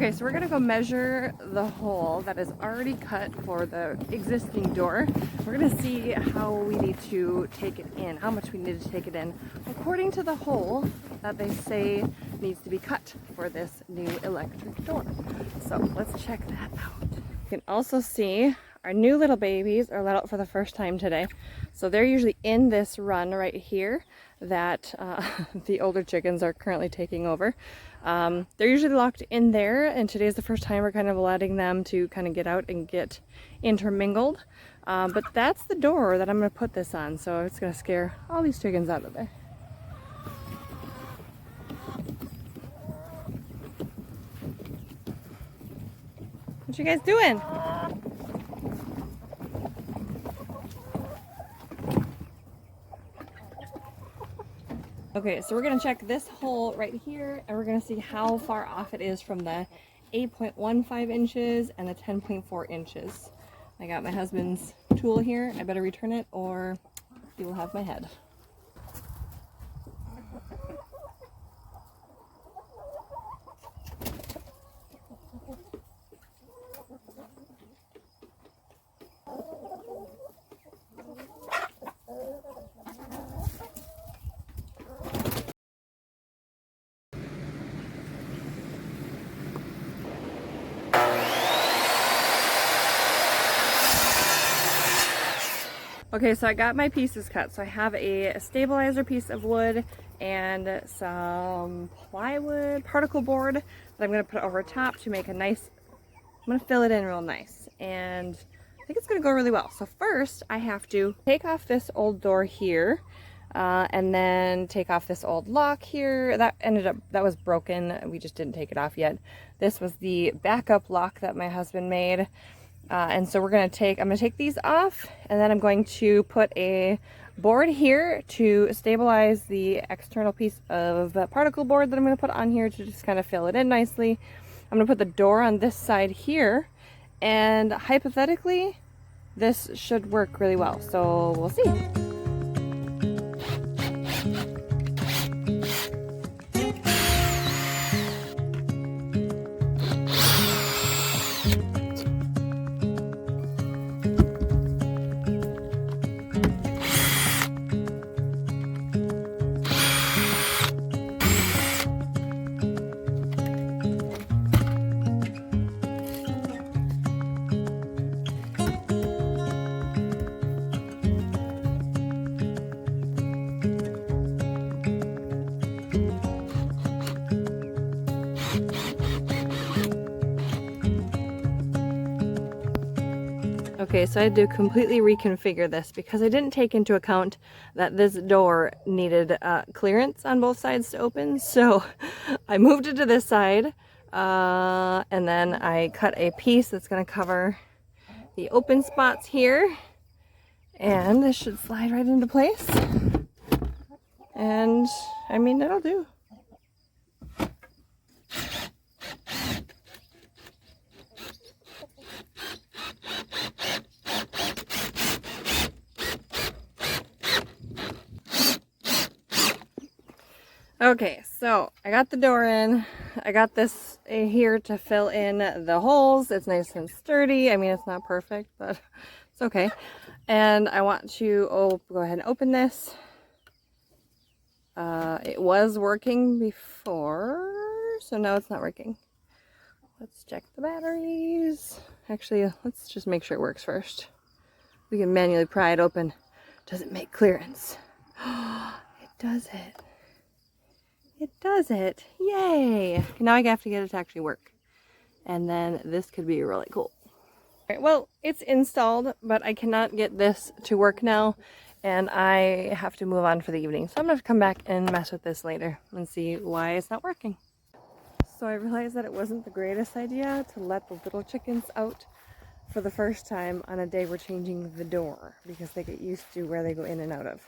Okay, so we're gonna go measure the hole that is already cut for the existing door. We're gonna see how we need to take it in, how much we need to take it in, according to the hole that they say needs to be cut for this new electric door. So let's check that out. You can also see our new little babies are let out for the first time today. So they're usually in this run right here that the older chickens are currently taking over. They're usually locked in there, and today's the first time we're kind of letting them to kind of get out and get intermingled. But that's the door that I'm going to put this on, so it's going to scare all these chickens out of there. What you guys doing? Okay, so we're gonna check this hole right here, and we're gonna see how far off it is from the 8.15 inches and the 10.4 inches. I got my husband's tool here. I better return it or he will have my head. Okay, so I got my pieces cut. So I have a stabilizer piece of wood and some plywood particle board that I'm going to put over top to make a nice, I'm going to fill it in real nice. And I think it's going to go really well. So first I have to take off this old door here and then take off this old lock here. That was broken. We just didn't take it off yet. This was the backup lock that my husband made. And so I'm going to take these off, and then I'm going to put a board here to stabilize the external piece of particle board that I'm going to put on here to just kind of fill it in nicely. I'm going to put the door on this side here, and hypothetically, this should work really well. So we'll see. Okay, so I had to completely reconfigure this because I didn't take into account that this door needed clearance on both sides to open. So I moved it to this side and then I cut a piece that's going to cover the open spots here. And this should slide right into place. And I mean, it'll do. Okay, so I got the door in. I got this here to fill in the holes. It's nice and sturdy. I mean, it's not perfect, but it's okay. And I want to go ahead and open this. It was working before, so now it's not working. Let's check the batteries. Actually, let's just make sure it works first. We can manually pry it open. Does it make clearance? It does it. It does it. Yay! Now I have to get it to actually work. And then this could be really cool. Alright, well, it's installed, but I cannot get this to work now. And I have to move on for the evening. So I'm going to come back and mess with this later and see why it's not working. So I realized that it wasn't the greatest idea to let the little chickens out for the first time on a day we're changing the door, because they get used to where they go in and out of.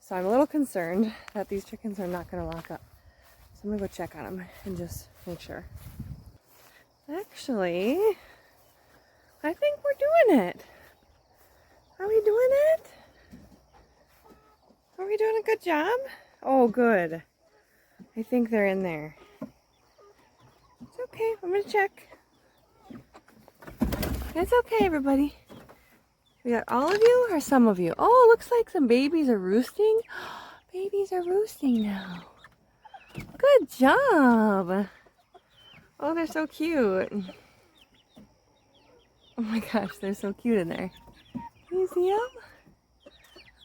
So I'm a little concerned that these chickens are not going to lock up. So I'm going to go check on them and just make sure. Actually, I think we're doing it. Are we doing it? Are we doing a good job? Oh, good. I think they're in there. It's okay. I'm gonna check. It's okay, everybody. We got all of you or some of you? Oh, it looks like some babies are roosting. Babies are roosting now. Good job. Oh, they're so cute. Oh my gosh, they're so cute in there. Can you see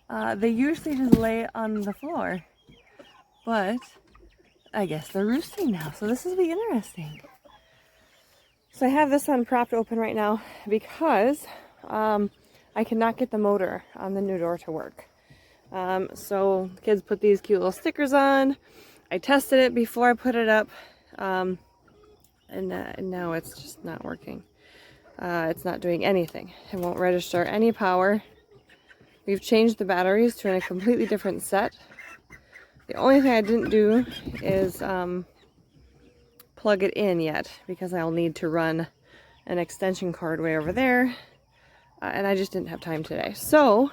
them? They usually just lay on the floor, but I guess they're roosting now, so this will be interesting. So I have this one propped open right now because I cannot get the motor on the new door to work. So the kids put these cute little stickers on. I tested it before I put it up, and now it's just not working. It's not doing anything. It won't register any power. We've changed the batteries to a completely different set. The only thing I didn't do is plug it in yet, because I'll need to run an extension cord way over there, and I just didn't have time today. So,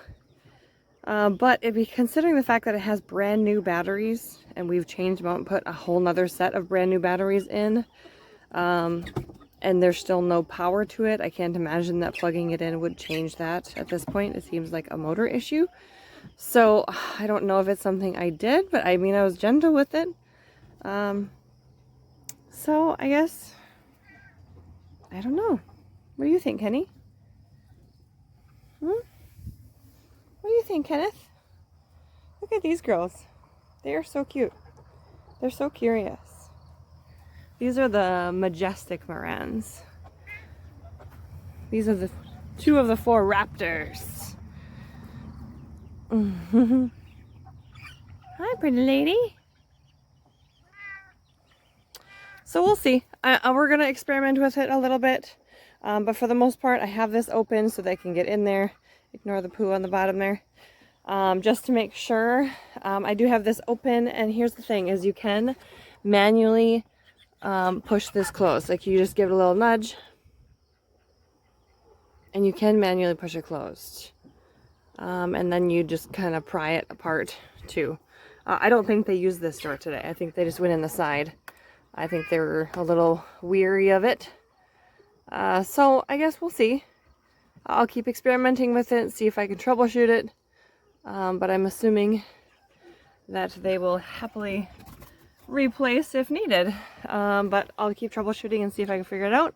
but considering the fact that it has brand new batteries, and we've changed them out and put a whole nother set of brand new batteries in, and there's still no power to it, I can't imagine that plugging it in would change that at this point. It seems like a motor issue. So I don't know if it's something I did, but I mean, I was gentle with it. So I guess, I don't know. What do you think, Kenny? What do you think, Kenneth? Look at these girls. They are so cute. They're so curious. These are the majestic Morans. These are the 2 of the 4 raptors. Hi, pretty lady. So we'll see. We're going to experiment with it a little bit. But for the most part, I have this open so they can get in there. Ignore the poo on the bottom there. Just to make sure. I do have this open, and here's the thing, is you can manually push this closed. Like, you just give it a little nudge, and you can manually push it closed. And then you just kind of pry it apart too. I don't think they used this door today. I think they just went in the side. I think they were a little weary of it. So I guess we'll see. I'll keep experimenting with it and see if I can troubleshoot it. But I'm assuming that they will happily replace if needed. But I'll keep troubleshooting and see if I can figure it out.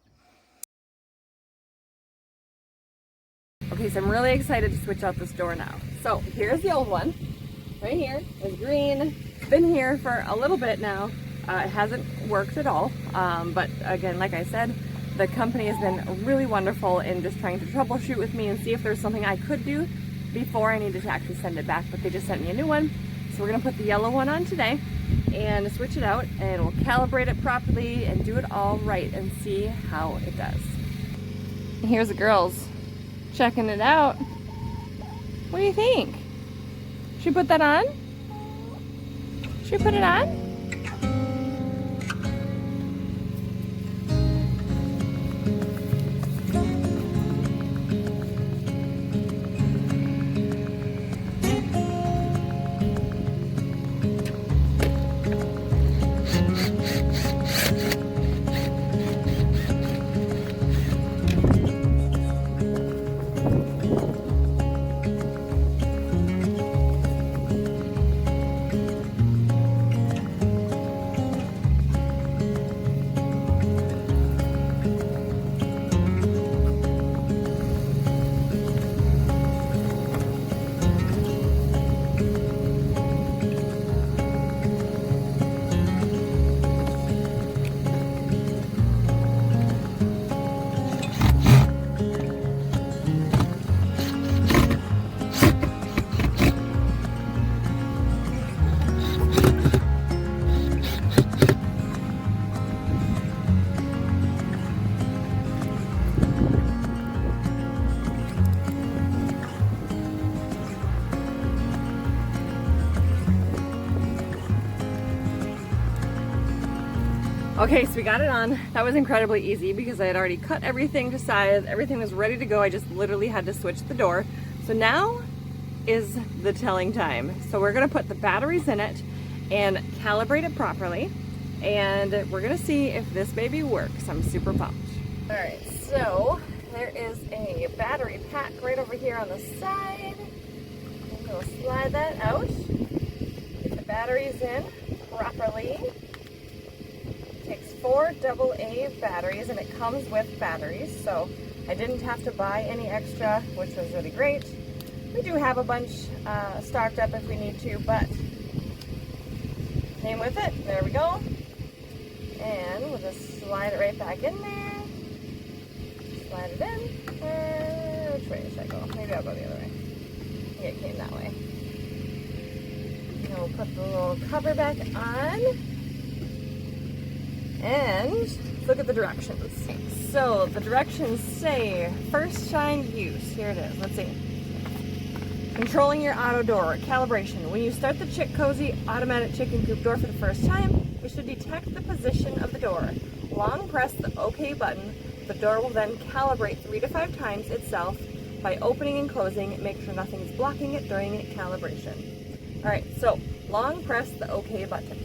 Okay, so I'm really excited to switch out this door now. So here's the old one. Right here is green. It's been here for a little bit now. It hasn't worked at all. But again, like I said, the company has been really wonderful in just trying to troubleshoot with me and see if there's something I could do before I needed to actually send it back. But they just sent me a new one. So we're gonna put the yellow one on today and switch it out, and we'll calibrate it properly and do it all right and see how it does. And here's the girls checking it out. What do you think? Should we put that on? Should we put it on? Okay, so we got it on. That was incredibly easy because I had already cut everything to size. Everything was ready to go. I just literally had to switch the door. So now is the telling time. So we're gonna put the batteries in it and calibrate it properly. and we're gonna see if this baby works. I'm super pumped. All right, so there is a battery pack right over here on the side. I'm gonna slide that out. Get the batteries in properly. It takes 4 AA batteries, and it comes with batteries, so I didn't have to buy any extra, which was really great. We do have a bunch stocked up if we need to, but came with it. There we go. And we'll just slide it right back in there. Slide it in. Which way should I go? Maybe I'll go the other way. Yeah, it came that way. And we'll put the little cover back on. And look at the directions. So the directions say first shine use. Here it is. Let's see. Controlling your auto door. Calibration. When you start the Chickcozy automatic chicken coop door for the first time, it should detect the position of the door. Long press the OK button. The door will then calibrate 3 to 5 times itself by opening and closing. Make sure nothing is blocking it during calibration. Alright, so long press the OK button.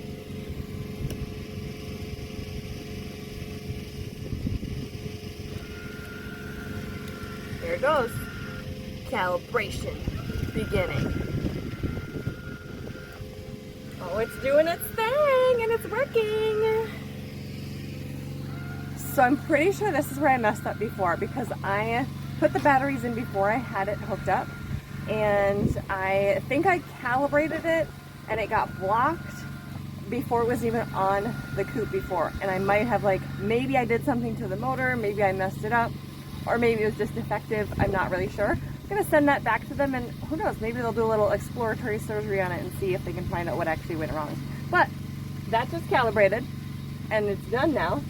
Here it goes. Calibration beginning. Oh, it's doing its thing and it's working. So I'm pretty sure this is where I messed up before, because I put the batteries in before I had it hooked up, and I think I calibrated it and it got blocked before it was even on the coop before. And I might have, like, maybe I did something to the motor, maybe I messed it up, or maybe it was just defective. I'm not really sure. I'm gonna send that back to them, and who knows, maybe they'll do a little exploratory surgery on it and see if they can find out what actually went wrong. But that just calibrated and it's done now,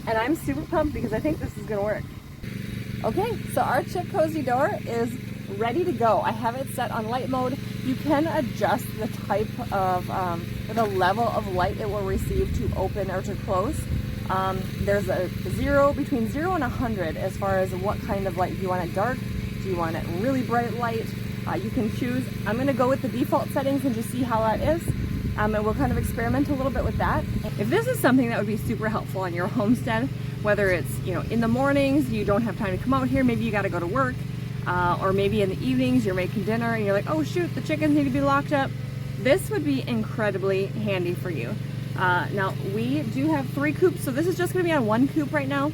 and I'm super pumped because I think this is gonna work. Okay, so our Chickcozy door is ready to go. I have it set on light mode. You can adjust the type of, the level of light it will receive to open or to close. There's a between 0 and 100 as far as what kind of light. Do you want it dark? Do you want it really bright light? You can choose. I'm gonna go with the default settings and just see how that is. And we'll kind of experiment a little bit with that. If this is something that would be super helpful on your homestead, whether it's, you know, in the mornings, you don't have time to come out here, maybe you gotta go to work, or maybe in the evenings you're making dinner and you're like, oh shoot, the chickens need to be locked up. This would be incredibly handy for you. Now we do have 3 coops, so this is just gonna be on 1 coop right now,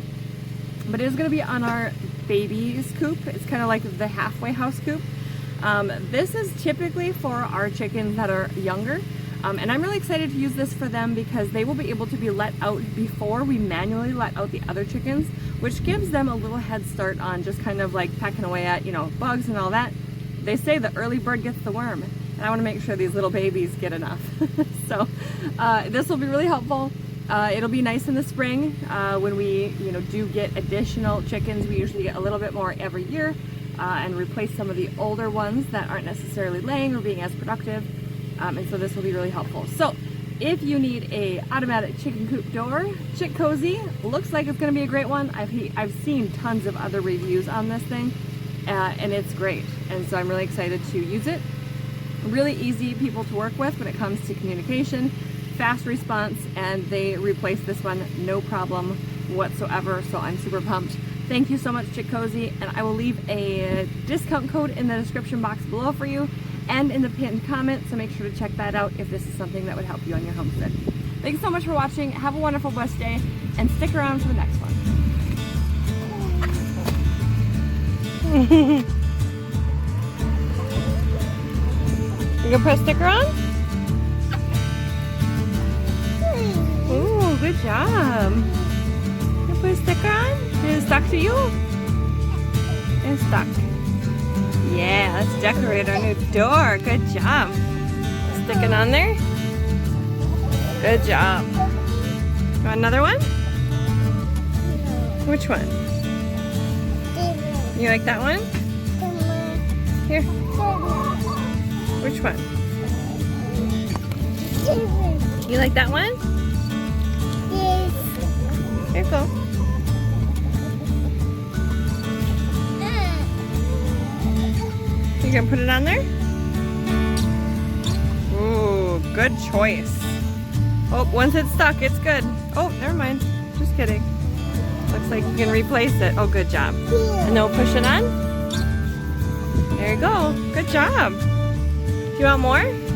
but it is gonna be on our baby's coop. It's kind of like the halfway house coop. This is typically for our chickens that are younger. And I'm really excited to use this for them because they will be able to be let out before we manually let out the other chickens, which gives them a little head start on just kind of like pecking away at, you know, bugs and all that. They say the early bird gets the worm, and I want to make sure these little babies get enough. So this will be really helpful. It'll be nice in the spring when we, you know, do get additional chickens. We usually get a little bit more every year and replace some of the older ones that aren't necessarily laying or being as productive. And so this will be really helpful. So if you need a automatic chicken coop door, Chickcozy looks like it's going to be a great one. I've seen tons of other reviews on this thing, and it's great. And so I'm really excited to use it. Really easy people to work with when it comes to communication, fast response, and they replaced this one no problem whatsoever. So I'm super pumped. Thank you so much, Chickcozy, and I will leave a discount code in the description box below for you and in the pinned comment, so make sure to check that out if this is something that would help you on your homestead. Thanks so much for watching. Have a wonderful, blessed day, and stick around for the next one. You gonna press sticker on? Ooh, good job. You put a sticker on? Is it stuck to you? It's stuck. Yeah, let's decorate our new door. Good job. Sticking on there. Good job. You want another one? Which one? You like that one? Here. Which one? You like that one? Yes. Here you go. You gonna put it on there? Ooh, good choice. Oh, once it's stuck, it's good. Oh, never mind. Just kidding. Looks like you can replace it. Oh, good job. And no pushing on. There you go. Good job. Do you want more?